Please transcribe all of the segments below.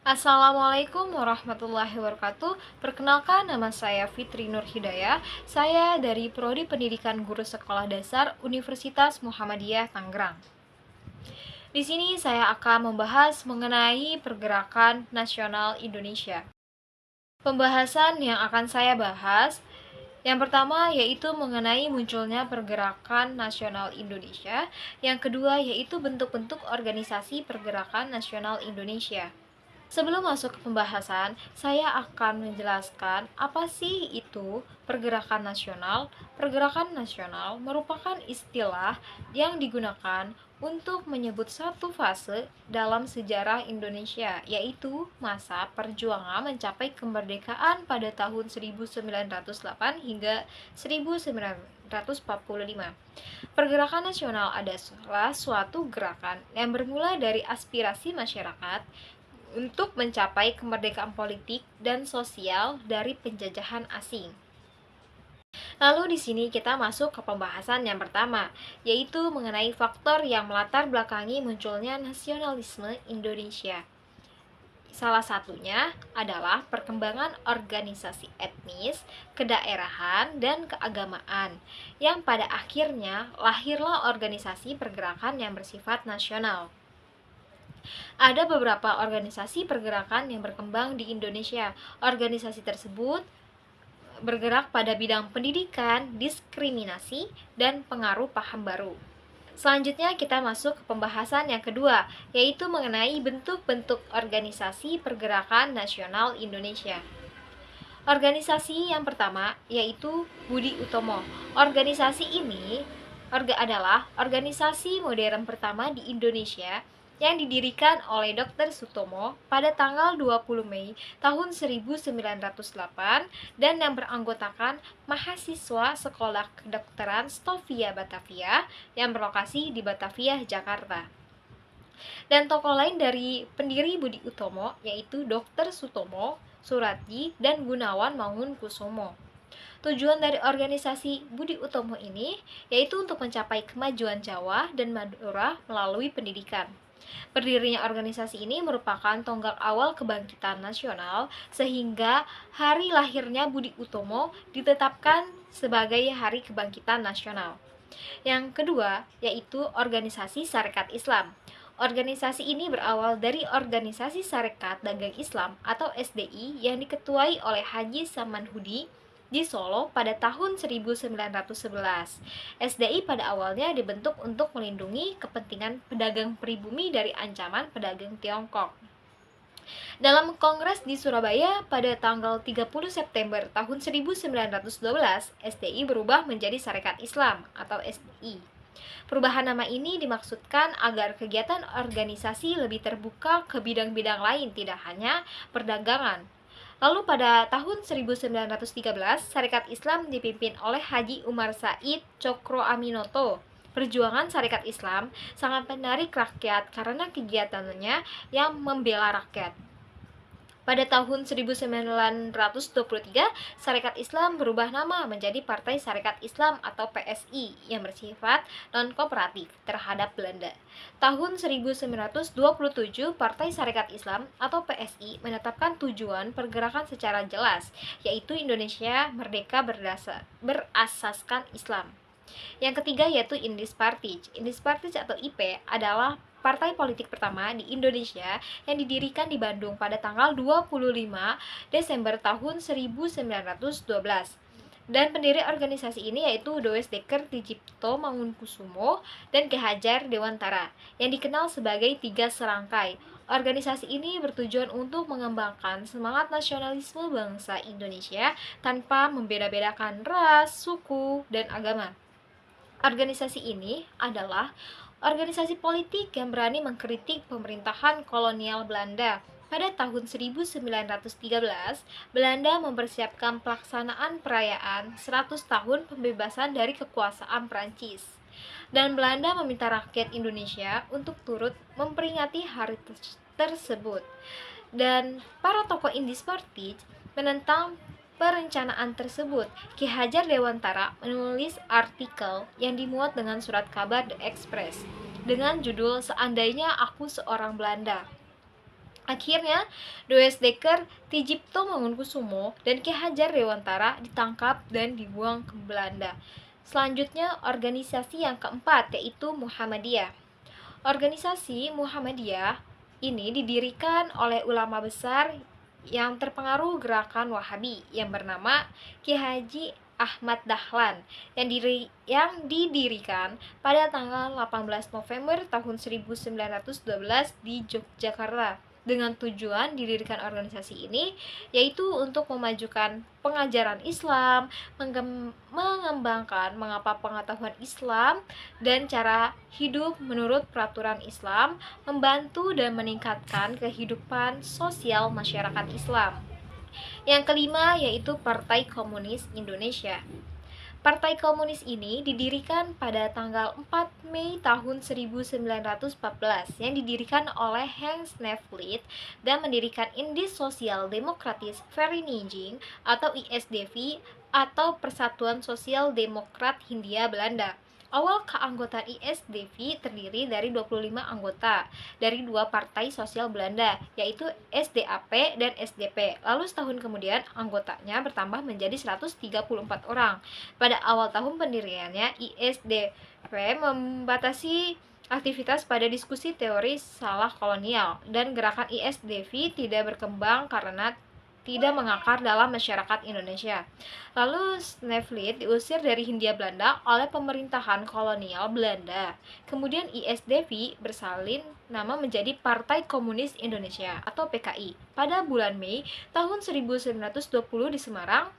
Assalamualaikum warahmatullahi wabarakatuh. Perkenalkan, nama saya Fitri Nur Hidayah. Saya dari Prodi Pendidikan Guru Sekolah Dasar Universitas Muhammadiyah Tangerang. Di sini saya akan membahas mengenai pergerakan nasional Indonesia. Pembahasan yang akan saya bahas yang pertama yaitu mengenai munculnya pergerakan nasional Indonesia. Yang kedua yaitu bentuk-bentuk organisasi pergerakan nasional Indonesia. Sebelum masuk ke pembahasan, saya akan menjelaskan apa sih itu pergerakan nasional. Pergerakan nasional merupakan istilah yang digunakan untuk menyebut satu fase dalam sejarah Indonesia, yaitu masa perjuangan mencapai kemerdekaan pada tahun 1908 hingga 1945. Pergerakan nasional adalah suatu gerakan yang bermula dari aspirasi masyarakat untuk mencapai kemerdekaan politik dan sosial dari penjajahan asing. Lalu di sini kita masuk ke pembahasan yang pertama, yaitu mengenai faktor yang melatar belakangi munculnya nasionalisme Indonesia. Salah satunya adalah perkembangan organisasi etnis, kedaerahan, dan keagamaan, yang pada akhirnya lahirlah organisasi pergerakan yang bersifat nasional. Ada beberapa organisasi pergerakan yang berkembang di Indonesia. Organisasi tersebut bergerak pada bidang pendidikan, diskriminasi, dan pengaruh paham baru. Selanjutnya kita masuk ke pembahasan yang kedua, yaitu mengenai bentuk-bentuk organisasi pergerakan nasional Indonesia. Organisasi yang pertama yaitu Budi Utomo. Organisasi ini adalah organisasi modern pertama di Indonesia yang didirikan oleh Dr. Sutomo pada tanggal 20 Mei tahun 1908 dan yang beranggotakan mahasiswa Sekolah Kedokteran Stovia Batavia yang berlokasi di Batavia, Jakarta. Dan tokoh lain dari pendiri Budi Utomo yaitu Dr. Sutomo, Suratji, dan Gunawan Mangunkusumo. Tujuan dari organisasi Budi Utomo ini yaitu untuk mencapai kemajuan Jawa dan Madura melalui pendidikan. Berdirinya organisasi ini merupakan tonggak awal kebangkitan nasional sehingga hari lahirnya Budi Utomo ditetapkan sebagai Hari Kebangkitan Nasional. Yang kedua yaitu organisasi Sarekat Islam. Organisasi ini berawal dari Organisasi Sarekat Dagang Islam atau SDI yang diketuai oleh Haji Samanhudi di Solo pada tahun 1911. SDI pada awalnya dibentuk untuk melindungi kepentingan pedagang pribumi dari ancaman pedagang Tiongkok. Dalam kongres di Surabaya pada tanggal 30 September tahun 1912, SDI berubah menjadi Sarekat Islam atau SDI. Perubahan nama ini dimaksudkan agar kegiatan organisasi lebih terbuka ke bidang-bidang lain, tidak hanya perdagangan. Lalu pada tahun 1913, Sarekat Islam dipimpin oleh Haji Umar Said Cokro Aminoto. Perjuangan Sarekat Islam sangat menarik rakyat karena kegiatannya yang membela rakyat. Pada tahun 1923, Sarekat Islam berubah nama menjadi Partai Sarekat Islam atau PSI yang bersifat non-kooperatif terhadap Belanda. Tahun 1927, Partai Sarekat Islam atau PSI menetapkan tujuan pergerakan secara jelas, yaitu Indonesia merdeka berasaskan Islam. Yang ketiga yaitu Indis Partij. Indis Partij atau IP adalah partai politik pertama di Indonesia yang didirikan di Bandung pada tanggal 25 Desember tahun 1912. Dan pendiri organisasi ini yaitu Does Dekker Tijipto Mangunkusumo dan Ki Hajar Dewantara yang dikenal sebagai Tiga Serangkai. Organisasi ini bertujuan untuk mengembangkan semangat nasionalisme bangsa Indonesia tanpa membeda-bedakan ras, suku, dan agama. Organisasi ini adalah organisasi politik yang berani mengkritik pemerintahan kolonial Belanda. Pada tahun 1913, Belanda mempersiapkan pelaksanaan perayaan 100 tahun pembebasan dari kekuasaan Prancis. Dan Belanda meminta rakyat Indonesia untuk turut memperingati hari tersebut. Dan para tokoh Indis Partij menentang perencanaan tersebut. Ki Hajar Dewantara menulis artikel yang dimuat dengan surat kabar The Express dengan judul Seandainya Aku Seorang Belanda. Akhirnya, Dewes Dekker, Tijipto Mangunkusumo, dan Ki Hajar Dewantara ditangkap dan dibuang ke Belanda. Selanjutnya, organisasi yang keempat yaitu Muhammadiyah. Organisasi Muhammadiyah ini didirikan oleh ulama besar yang terpengaruh gerakan Wahabi yang bernama Ki Haji Ahmad Dahlan yang didirikan pada tanggal 18 November tahun 1912 di Yogyakarta. Dengan tujuan didirikan organisasi ini yaitu untuk memajukan pengajaran Islam, mengembangkan mengapa pengetahuan Islam dan cara hidup menurut peraturan Islam, membantu dan meningkatkan kehidupan sosial masyarakat Islam. Yang kelima yaitu Partai Komunis Indonesia. Partai Komunis ini didirikan pada tanggal 4 Mei tahun 1914 yang didirikan oleh Hans Nevlid dan mendirikan Indis Sosial Demokratis Vereniging atau ISDV atau Persatuan Sosial Demokrat Hindia Belanda. Awal keanggotaan ISDV terdiri dari 25 anggota dari dua partai sosial Belanda, yaitu SDAP dan SDP. Lalu setahun kemudian anggotanya bertambah menjadi 134 orang. Pada awal tahun pendiriannya, ISDV membatasi aktivitas pada diskusi teori salah kolonial, dan gerakan ISDV tidak berkembang karena tidak mengakar dalam masyarakat Indonesia. Lalu Snevely diusir dari Hindia Belanda oleh pemerintahan kolonial Belanda. Kemudian ISDV bersalin nama menjadi Partai Komunis Indonesia atau PKI pada bulan Mei tahun 1920 di Semarang,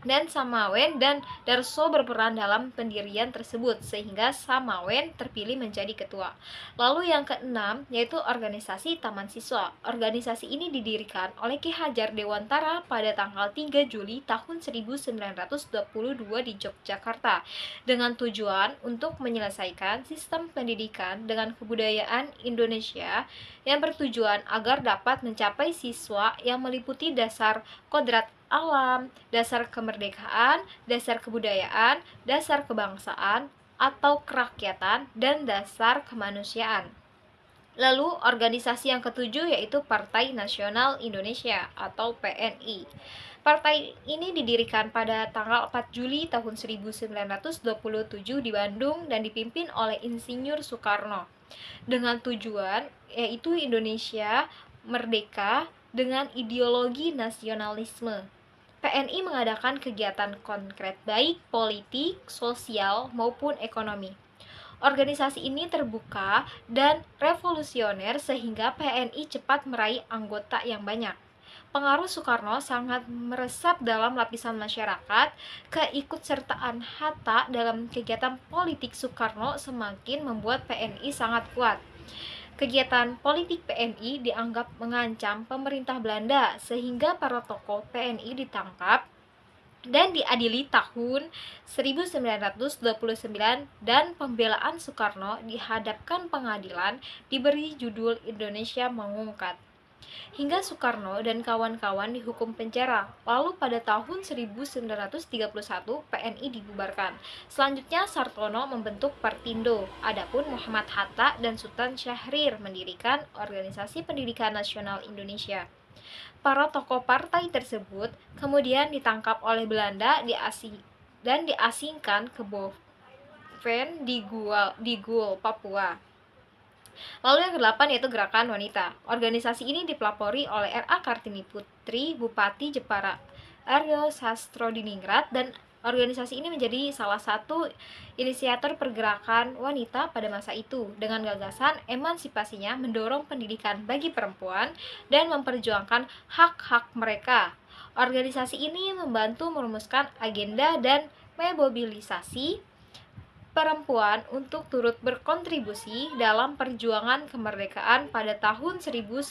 dan Samawen dan Darso berperan dalam pendirian tersebut sehingga Samawen terpilih menjadi ketua. Lalu yang keenam yaitu organisasi Taman Siswa. Organisasi ini didirikan oleh Ki Hajar Dewantara pada tanggal 3 Juli tahun 1922 di Yogyakarta dengan tujuan untuk menyelesaikan sistem pendidikan dengan kebudayaan Indonesia yang bertujuan agar dapat mencapai siswa yang meliputi dasar kodrat alam, dasar kemerdekaan, dasar kebudayaan, dasar kebangsaan atau kerakyatan, dan dasar kemanusiaan. Lalu organisasi yang ketujuh yaitu Partai Nasional Indonesia atau PNI. Partai ini didirikan pada tanggal 4 Juli tahun 1927 di Bandung dan dipimpin oleh Insinyur Soekarno dengan tujuan yaitu Indonesia merdeka dengan ideologi nasionalisme. PNI mengadakan kegiatan konkret baik politik, sosial, maupun ekonomi. Organisasi ini terbuka dan revolusioner sehingga PNI cepat meraih anggota yang banyak. Pengaruh Soekarno sangat meresap dalam lapisan masyarakat. Keikutsertaan Hatta dalam kegiatan politik Soekarno semakin membuat PNI sangat kuat. Kegiatan politik PNI dianggap mengancam pemerintah Belanda sehingga para tokoh PNI ditangkap dan diadili tahun 1929 dan pembelaan Soekarno dihadapkan pengadilan diberi judul Indonesia Mengungkat. Hingga Soekarno dan kawan-kawan dihukum penjara. Lalu pada tahun 1931 PNI dibubarkan. Selanjutnya Sartono membentuk Partindo. Adapun Muhammad Hatta dan Sultan Syahrir mendirikan Organisasi Pendidikan Nasional Indonesia. Para tokoh partai tersebut kemudian ditangkap oleh Belanda dan diasingkan ke Boven di Gul, Papua. Lalu yang ke-8 yaitu Gerakan Wanita. Organisasi ini dipelopori oleh R.A. Kartini Putri, Bupati Jepara Aryo Sastrodiningrat, dan organisasi ini menjadi salah satu inisiator pergerakan wanita pada masa itu dengan gagasan emansipasinya mendorong pendidikan bagi perempuan dan memperjuangkan hak-hak mereka. Organisasi ini membantu merumuskan agenda dan memobilisasi perempuan untuk turut berkontribusi dalam perjuangan kemerdekaan pada tahun 1928.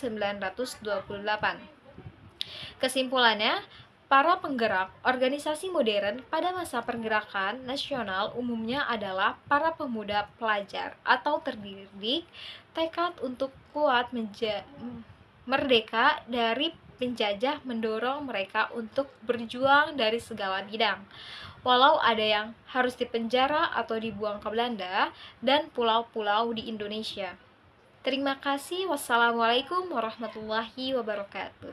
Kesimpulannya, para penggerak organisasi modern pada masa pergerakan nasional umumnya adalah para pemuda pelajar atau terdidik, tekad untuk kuat merdeka dari penjajah mendorong mereka untuk berjuang dari segala bidang. Walau ada yang harus dipenjara atau dibuang ke Belanda dan pulau-pulau di Indonesia. Terima kasih. Wassalamualaikum warahmatullahi wabarakatuh.